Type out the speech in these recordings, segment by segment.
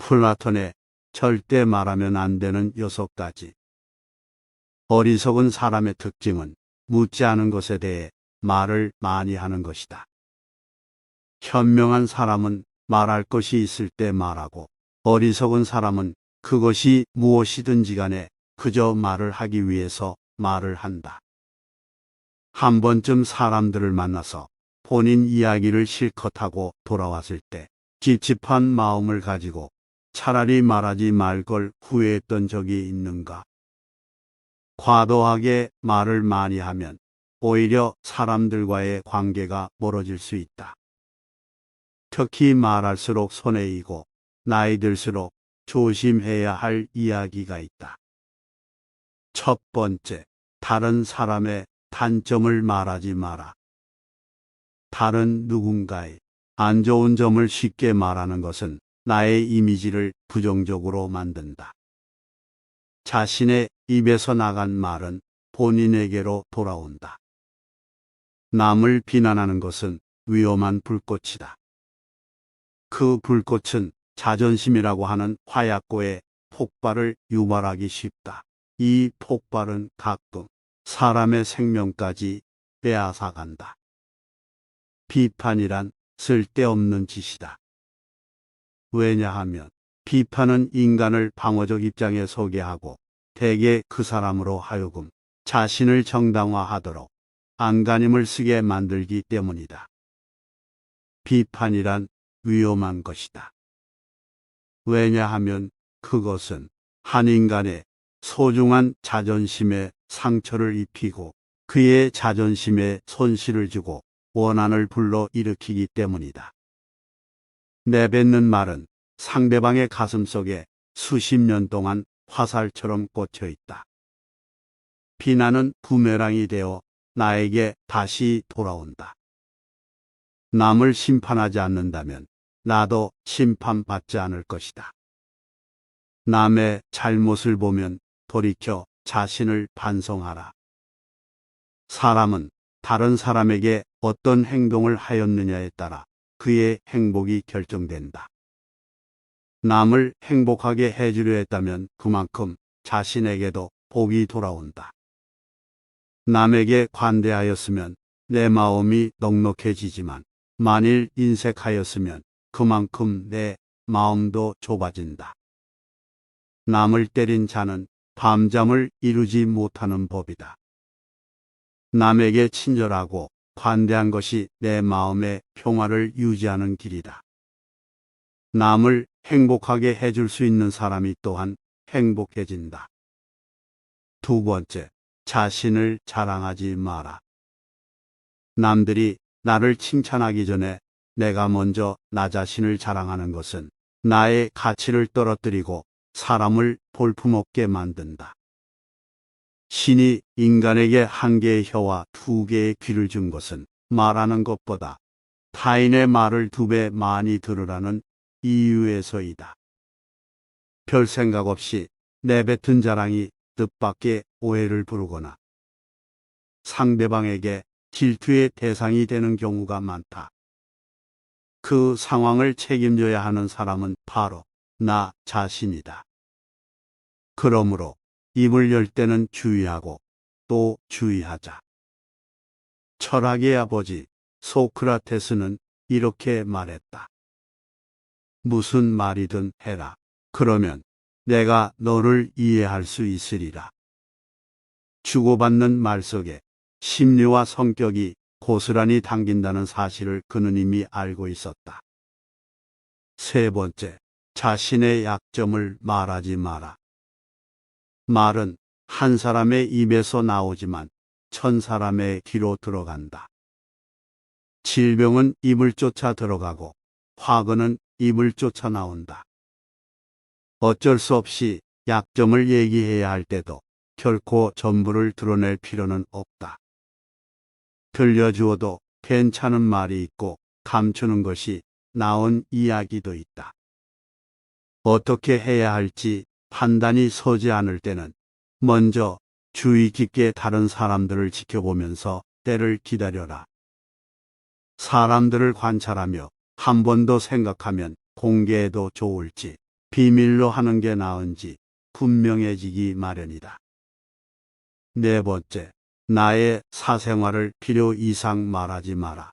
플라톤의 절대 말하면 안 되는 6가지. 어리석은 사람의 특징은 묻지 않은 것에 대해 말을 많이 하는 것이다. 현명한 사람은 말할 것이 있을 때 말하고, 어리석은 사람은 그것이 무엇이든지 간에 그저 말을 하기 위해서 말을 한다. 한 번쯤 사람들을 만나서 본인 이야기를 실컷 하고 돌아왔을 때 찝찝한 마음을 가지고 차라리 말하지 말 걸 후회했던 적이 있는가? 과도하게 말을 많이 하면 오히려 사람들과의 관계가 멀어질 수 있다. 특히 말할수록 손해이고 나이 들수록 조심해야 할 이야기가 있다. 첫 번째, 다른 사람의 단점을 말하지 마라. 다른 누군가의 안 좋은 점을 쉽게 말하는 것은 나의 이미지를 부정적으로 만든다. 자신의 입에서 나간 말은 본인에게로 돌아온다. 남을 비난하는 것은 위험한 불꽃이다. 그 불꽃은 자존심이라고 하는 화약고에 폭발을 유발하기 쉽다. 이 폭발은 가끔 사람의 생명까지 빼앗아간다. 비판이란 쓸데없는 짓이다. 왜냐하면 비판은 인간을 방어적 입장에 서게 하고 대개 그 사람으로 하여금 자신을 정당화하도록 안간힘을 쓰게 만들기 때문이다. 비판이란 위험한 것이다. 왜냐하면 그것은 한 인간의 소중한 자존심에 상처를 입히고 그의 자존심에 손실을 주고 원한을 불러 일으키기 때문이다. 내뱉는 말은 상대방의 가슴속에 수십 년 동안 화살처럼 꽂혀 있다. 비난은 부메랑이 되어 나에게 다시 돌아온다. 남을 심판하지 않는다면 나도 심판받지 않을 것이다. 남의 잘못을 보면 돌이켜 자신을 반성하라. 사람은 다른 사람에게 어떤 행동을 하였느냐에 따라 그의 행복이 결정된다. 남을 행복하게 해주려 했다면 그만큼 자신에게도 복이 돌아온다. 남에게 관대하였으면 내 마음이 넉넉해지지만 만일 인색하였으면 그만큼 내 마음도 좁아진다. 남을 때린 자는 밤잠을 이루지 못하는 법이다. 남에게 친절하고 관대한 것이 내 마음의 평화를 유지하는 길이다. 남을 행복하게 해줄 수 있는 사람이 또한 행복해진다. 두 번째, 자신을 자랑하지 마라. 남들이 나를 칭찬하기 전에 내가 먼저 나 자신을 자랑하는 것은 나의 가치를 떨어뜨리고 사람을 볼품없게 만든다. 신이 인간에게 한 개의 혀와 두 개의 귀를 준 것은 말하는 것보다 타인의 말을 2배 많이 들으라는 이유에서이다. 별 생각 없이 내뱉은 자랑이 뜻밖의 오해를 부르거나 상대방에게 질투의 대상이 되는 경우가 많다. 그 상황을 책임져야 하는 사람은 바로 나 자신이다. 그러므로 입을 열 때는 주의하고 또 주의하자. 철학의 아버지 소크라테스는 이렇게 말했다. 무슨 말이든 해라. 그러면 내가 너를 이해할 수 있으리라. 주고받는 말 속에 심리와 성격이 고스란히 담긴다는 사실을 그는 이미 알고 있었다. 세 번째, 자신의 약점을 말하지 마라. 말은 한 사람의 입에서 나오지만 1000사람의 귀로 들어간다. 질병은 입을 쫓아 들어가고 화근은 입을 쫓아 나온다. 어쩔 수 없이 약점을 얘기해야 할 때도 결코 전부를 드러낼 필요는 없다. 들려주어도 괜찮은 말이 있고 감추는 것이 나은 이야기도 있다. 어떻게 해야 할지 판단이 서지 않을 때는 먼저 주의 깊게 다른 사람들을 지켜보면서 때를 기다려라. 사람들을 관찰하며 한 번 더 생각하면 공개해도 좋을지 비밀로 하는 게 나은지 분명해지기 마련이다. 네 번째, 나의 사생활을 필요 이상 말하지 마라.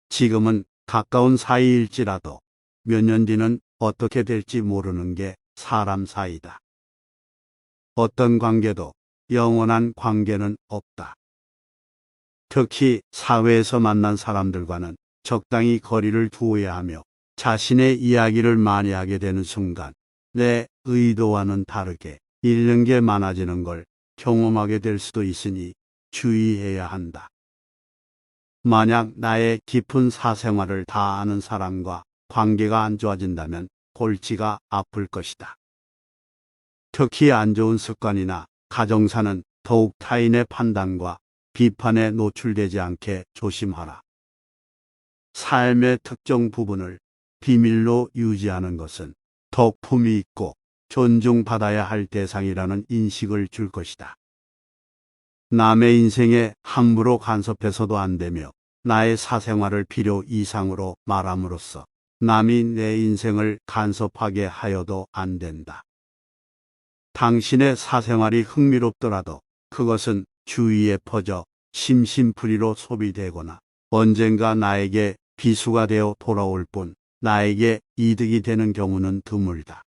지금은 가까운 사이일지라도 몇 년 뒤는 어떻게 될지 모르는 게 사람 사이다. 어떤 관계도 영원한 관계는 없다. 특히 사회에서 만난 사람들과는 적당히 거리를 두어야 하며 자신의 이야기를 많이 하게 되는 순간 내 의도와는 다르게 잃는 게 많아지는 걸 경험하게 될 수도 있으니 주의해야 한다. 만약 나의 깊은 사생활을 다 아는 사람과 관계가 안 좋아진다면 골치가 아플 것이다. 특히 안 좋은 습관이나 가정사는 더욱 타인의 판단과 비판에 노출되지 않게 조심하라. 삶의 특정 부분을 비밀로 유지하는 것은 덕품이 있고 존중받아야 할 대상이라는 인식을 줄 것이다. 남의 인생에 함부로 간섭해서도 안 되며 나의 사생활을 필요 이상으로 말함으로써 남이 내 인생을 간섭하게 하여도 안 된다. 당신의 사생활이 흥미롭더라도 그것은 주위에 퍼져 심심풀이로 소비되거나 언젠가 나에게 비수가 되어 돌아올 뿐 나에게 이득이 되는 경우는 드물다.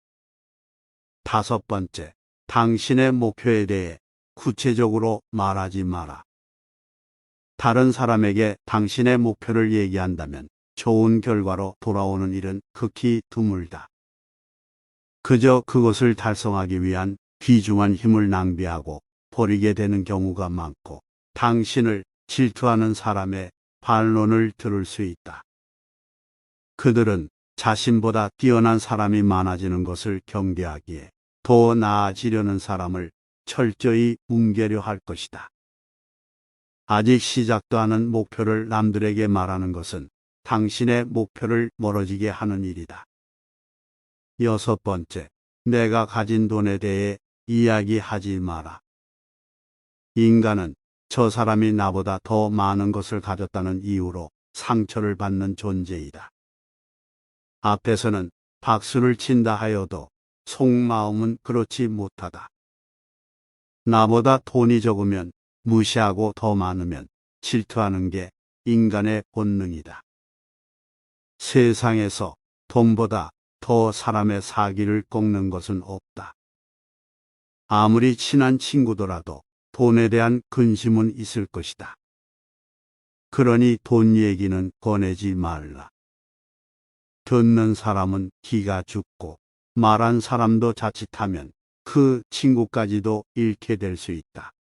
다섯 번째, 당신의 목표에 대해 구체적으로 말하지 마라. 다른 사람에게 당신의 목표를 얘기한다면 좋은 결과로 돌아오는 일은 극히 드물다. 그저 그것을 달성하기 위한 귀중한 힘을 낭비하고 버리게 되는 경우가 많고 당신을 질투하는 사람의 반론을 들을 수 있다. 그들은 자신보다 뛰어난 사람이 많아지는 것을 경계하기에 더 나아지려는 사람을 철저히 뭉개려 할 것이다. 아직 시작도 않은 목표를 남들에게 말하는 것은 당신의 목표를 멀어지게 하는 일이다. 여섯 번째, 내가 가진 돈에 대해 이야기하지 마라. 인간은 저 사람이 나보다 더 많은 것을 가졌다는 이유로 상처를 받는 존재이다. 앞에서는 박수를 친다 하여도 속마음은 그렇지 못하다. 나보다 돈이 적으면 무시하고 더 많으면 질투하는 게 인간의 본능이다. 세상에서 돈보다 더 사람의 사기를 꺾는 것은 없다. 아무리 친한 친구더라도 돈에 대한 근심은 있을 것이다. 그러니 돈 얘기는 꺼내지 말라. 듣는 사람은 기가 죽고 말한 사람도 자칫하면 그 친구까지도 잃게 될 수 있다.